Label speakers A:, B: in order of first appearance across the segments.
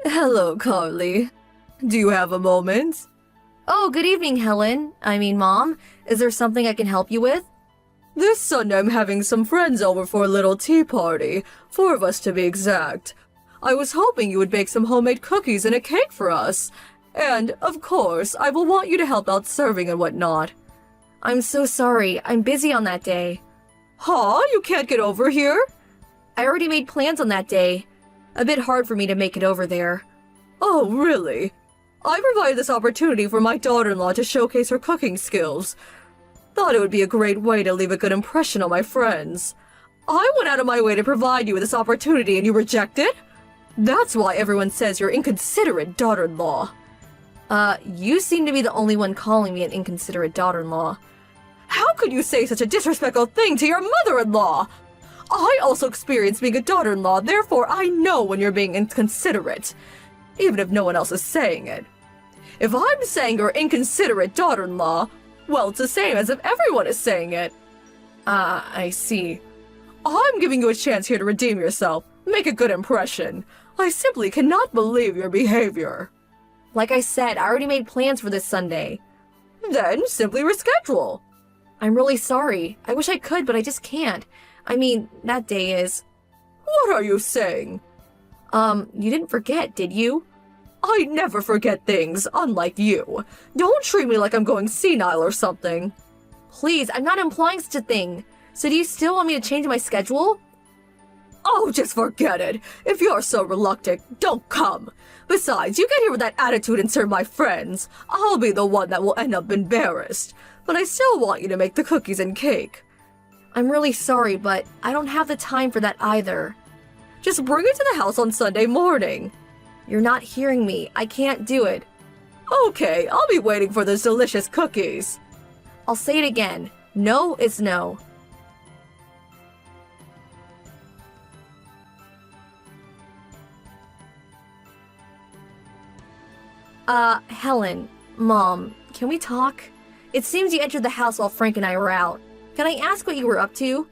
A: Hello, Carly. Do you have a moment?
B: Oh, good evening, Helen. Mom. Is there something I can help you with?
A: This Sunday I'm having some friends over for a little tea party, 4 of us to be exact. I was hoping you would bake some homemade cookies and a cake for us. And, of course, I will want you to help out serving and whatnot.
B: I'm so sorry. I'm busy on that day.
A: Huh? You can't get over here?
B: I already made plans on that day. A bit hard for me to make it over there.
A: Oh, really? I provided this opportunity for my daughter-in-law to showcase her cooking skills. Thought it would be a great way to leave a good impression on my friends. I went out of my way to provide you with this opportunity and you reject it? That's why everyone says you're inconsiderate daughter-in-law.
B: You seem to be the only one calling me an inconsiderate daughter-in-law.
A: How could you say such a disrespectful thing to your mother-in-law? I also experienced being a daughter-in-law, therefore I know when you're being inconsiderate, even if no one else is saying it. If I'm saying you're inconsiderate daughter-in-law, well, it's the same as if everyone is saying it.
B: I see.
A: I'm giving you a chance here to redeem yourself, make a good impression. I simply cannot believe your behavior.
B: Like I said, I already made plans for this Sunday.
A: Then simply reschedule.
B: I'm really sorry. I wish I could, but I just can't. That day is...
A: What are you saying?
B: You didn't forget, did you?
A: I never forget things, unlike you. Don't treat me like I'm going senile or something.
B: Please, I'm not implying such a thing. So do you still want me to change my schedule?
A: Oh, just forget it. If you're so reluctant, don't come. Besides, you get here with that attitude and serve my friends. I'll be the one that will end up embarrassed. But I still want you to make the cookies and cake.
B: I'm really sorry, but I don't have the time for that either.
A: Just bring it to the house on Sunday morning.
B: You're not hearing me. I can't do it.
A: Okay, I'll be waiting for those delicious cookies.
B: I'll say it again. No is no. Helen, Mom, can we talk? It seems you entered the house while Frank and I were out. Can I ask what you were up to?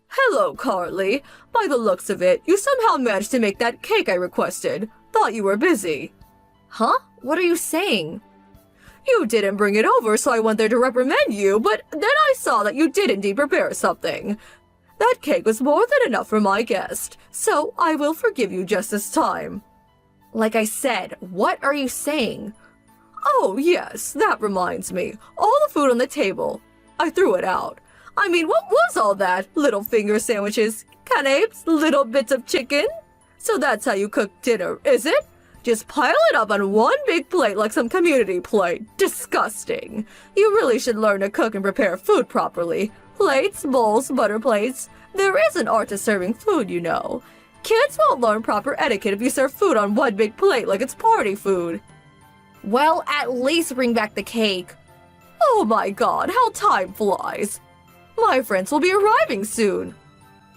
A: Hello, Carly. By the looks of it, you somehow managed to make that cake I requested. Thought you were busy.
B: Huh? What are you saying?
A: You didn't bring it over, so I went there to reprimand you, but then I saw that you did indeed prepare something. That cake was more than enough for my guest, so I will forgive you just this time.
B: Like I said, what are you saying?
A: Oh, yes, that reminds me. All the food on the table. I threw it out. What was all that? Little finger sandwiches, canapes, little bits of chicken? So that's how you cook dinner, is it? Just pile it up on one big plate like some community plate. Disgusting. You really should learn to cook and prepare food properly. Plates, bowls, butter plates. There is an art to serving food, you know. Kids won't learn proper etiquette if you serve food on one big plate like it's party food.
B: Well, at least bring back the cake.
A: Oh my God, how time flies. My friends will be arriving soon.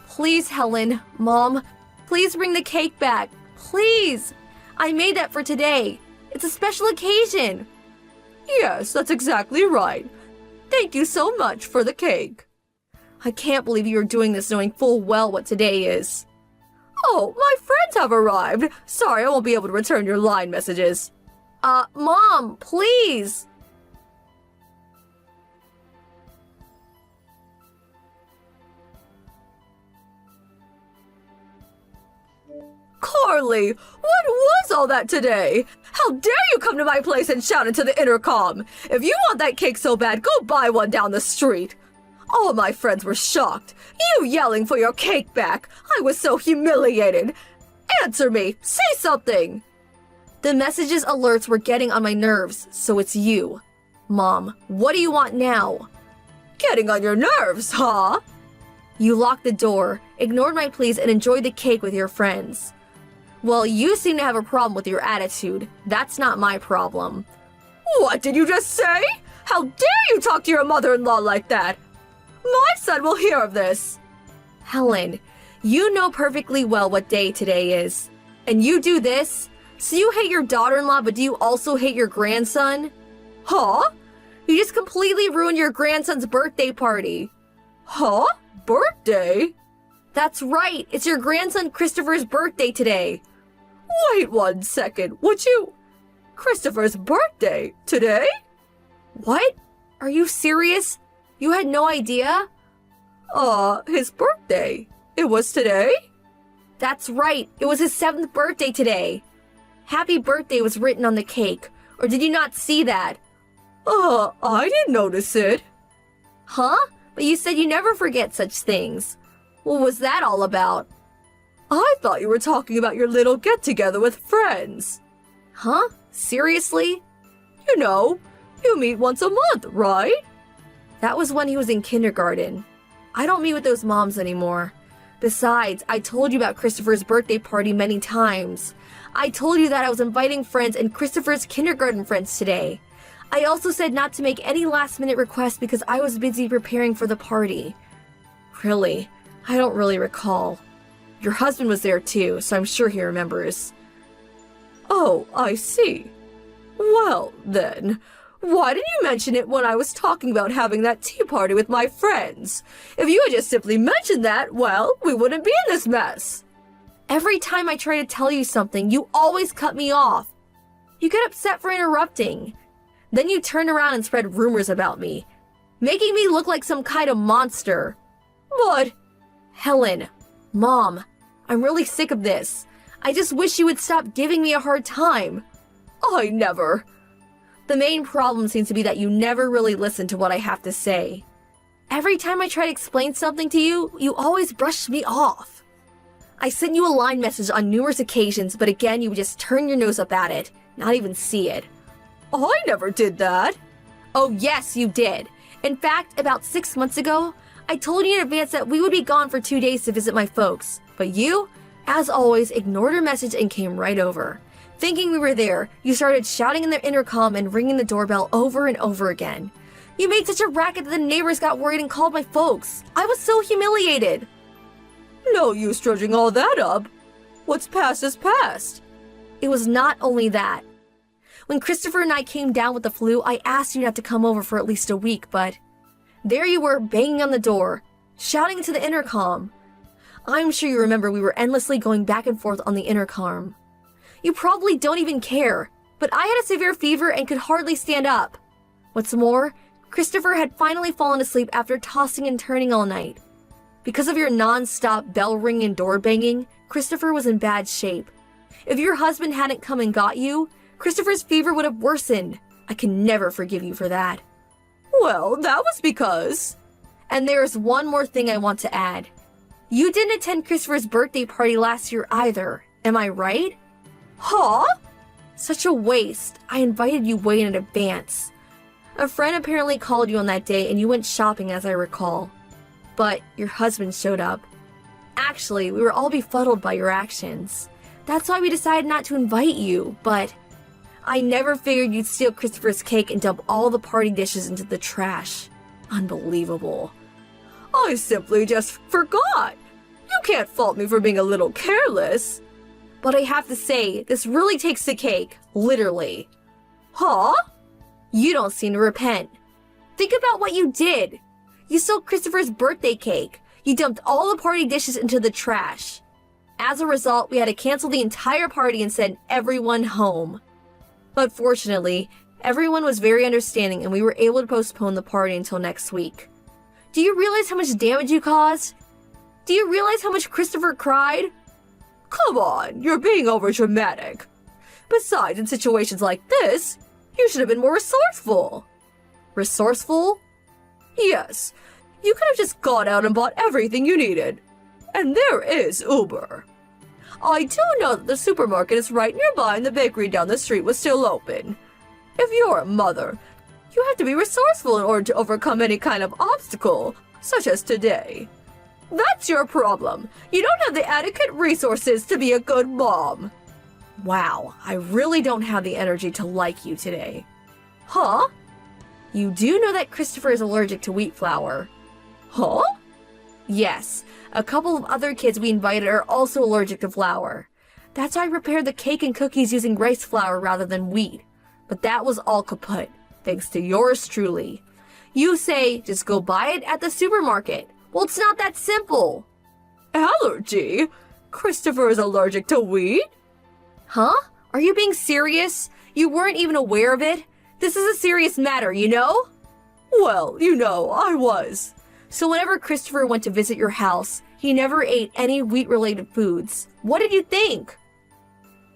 B: Please, Helen, Mom, please bring the cake back. Please. I made that for today. It's a special occasion.
A: Yes, that's exactly right. Thank you so much for the cake.
B: I can't believe you are doing this knowing full well what today is.
A: Oh, my friends have arrived. Sorry, I won't be able to return your line messages.
B: Mom, please.
A: Carly, what was all that today? How dare you come to my place and shout into the intercom? If you want that cake so bad, go buy one down the street. All my friends were shocked. You yelling for your cake back. I was so humiliated. Answer me. Say something.
B: The messages alerts were getting on my nerves, so it's you. Mom, what do you want now?
A: Getting on your nerves, huh?
B: You locked the door, ignored my pleas, and enjoyed the cake with your friends. Well, you seem to have a problem with your attitude. That's not my problem.
A: What did you just say? How dare you talk to your mother-in-law like that? My son will hear of this.
B: Helen, you know perfectly well what day today is. And you do this? So you hate your daughter-in-law, but do you also hate your grandson?
A: Huh?
B: You just completely ruined your grandson's birthday party.
A: Huh? Birthday?
B: That's right. It's your grandson Christopher's birthday today.
A: Wait 1 second, would you? Christopher's birthday today?
B: What? Are you serious? You had no idea?
A: His birthday. It was today?
B: That's right, it was his 7th birthday today. Happy birthday was written on the cake, or did you not see that?
A: I didn't notice it.
B: Huh? But you said you never forget such things. What was that all about?
A: I thought you were talking about your little get-together with friends.
B: Huh? Seriously?
A: You know, you meet once a month, right?
B: That was when he was in kindergarten. I don't meet with those moms anymore. Besides, I told you about Christopher's birthday party many times. I told you that I was inviting friends and Christopher's kindergarten friends today. I also said not to make any last-minute requests because I was busy preparing for the party. Really? I don't really recall. Your husband was there too, so I'm sure he remembers.
A: Oh, I see. Well, then, why didn't you mention it when I was talking about having that tea party with my friends? If you had just simply mentioned that, well, we wouldn't be in this mess.
B: Every time I try to tell you something, you always cut me off. You get upset for interrupting. Then you turn around and spread rumors about me, making me look like some kind of monster.
A: What?
B: Helen, Mom, I'm really sick of this. I just wish you would stop giving me a hard time.
A: I never.
B: The main problem seems to be that you never really listen to what I have to say. Every time I try to explain something to you, you always brush me off. I sent you a line message on numerous occasions, but again, you would just turn your nose up at it, not even see it.
A: I never did that.
B: Oh yes, you did. In fact, about 6 months ago, I told you in advance that we would be gone for 2 days to visit my folks, but you, as always, ignored your message and came right over. Thinking we were there, you started shouting in the intercom and ringing the doorbell over and over again. You made such a racket that the neighbors got worried and called my folks. I was so humiliated.
A: No use dredging all that up. What's past is past.
B: It was not only that. When Christopher and I came down with the flu, I asked you not to come over for at least a week, but there you were banging on the door, shouting into the intercom. I'm sure you remember we were endlessly going back and forth on the intercom. You probably don't even care, but I had a severe fever and could hardly stand up. What's more, Christopher had finally fallen asleep after tossing and turning all night. Because of your non-stop bell ringing and door banging, Christopher was in bad shape. If your husband hadn't come and got you, Christopher's fever would have worsened. I can never forgive you for that.
A: Well, that was because...
B: And there's one more thing I want to add. You didn't attend Christopher's birthday party last year either, am I right?
A: Huh?
B: Such a waste. I invited you way in advance. A friend apparently called you on that day and you went shopping as I recall. But your husband showed up. Actually, we were all befuddled by your actions. That's why we decided not to invite you, but I never figured you'd steal Christopher's cake and dump all the party dishes into the trash. Unbelievable.
A: I simply just forgot. You can't fault me for being a little careless.
B: But I have to say, this really takes the cake, literally.
A: Huh?
B: You don't seem to repent. Think about what you did. You stole Christopher's birthday cake. You dumped all the party dishes into the trash. As a result, we had to cancel the entire party and send everyone home. But fortunately, everyone was very understanding and we were able to postpone the party until next week. Do you realize how much damage you caused? Do you realize how much Christopher cried?
A: Come on, you're being overdramatic. Besides, in situations like this, you should have been more resourceful.
B: Resourceful?
A: Yes, you could have just gone out and bought everything you needed. And there is Uber. I do know that the supermarket is right nearby and the bakery down the street was still open. If you're a mother, you have to be resourceful in order to overcome any kind of obstacle, such as today. That's your problem. You don't have the adequate resources to be a good mom.
B: Wow, I really don't have the energy to like you today.
A: Huh?
B: You do know that Christopher is allergic to wheat flour.
A: Huh?
B: Yes, a couple of other kids we invited are also allergic to flour. That's why I prepared the cake and cookies using rice flour rather than wheat. But that was all kaput, thanks to yours truly. You say, just go buy it at the supermarket. Well, it's not that simple.
A: Allergy? Christopher is allergic to wheat?
B: Huh? Are you being serious? You weren't even aware of it? This is a serious matter, you know?
A: Well, I was.
B: So whenever Christopher went to visit your house, he never ate any wheat-related foods. What did you think?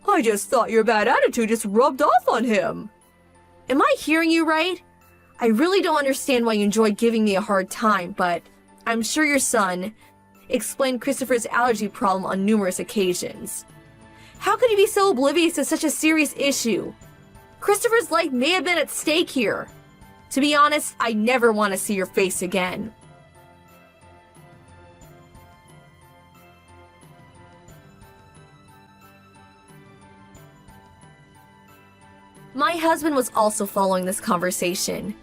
A: I just thought your bad attitude just rubbed off on him.
B: Am I hearing you right? I really don't understand why you enjoy giving me a hard time, but I'm sure your son explained Christopher's allergy problem on numerous occasions. How could you be so oblivious to such a serious issue? Christopher's life may have been at stake here. To be honest, I never want to see your face again. My husband was also following this conversation.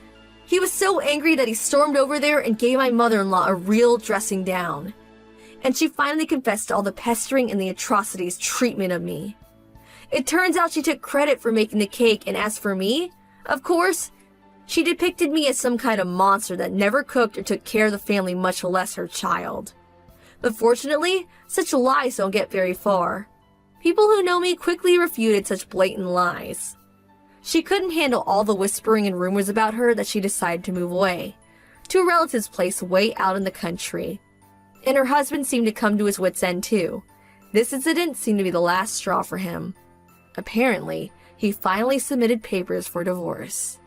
B: He was so angry that he stormed over there and gave my mother-in-law a real dressing down. And she finally confessed to all the pestering and the atrocities treatment of me. It turns out she took credit for making the cake, and as for me, of course, she depicted me as some kind of monster that never cooked or took care of the family, much less her child. But fortunately, such lies don't get very far. People who know me quickly refuted such blatant lies. She couldn't handle all the whispering and rumors about her that she decided to move away, to a relative's place way out in the country. And her husband seemed to come to his wits' end too. This incident seemed to be the last straw for him. Apparently, he finally submitted papers for divorce.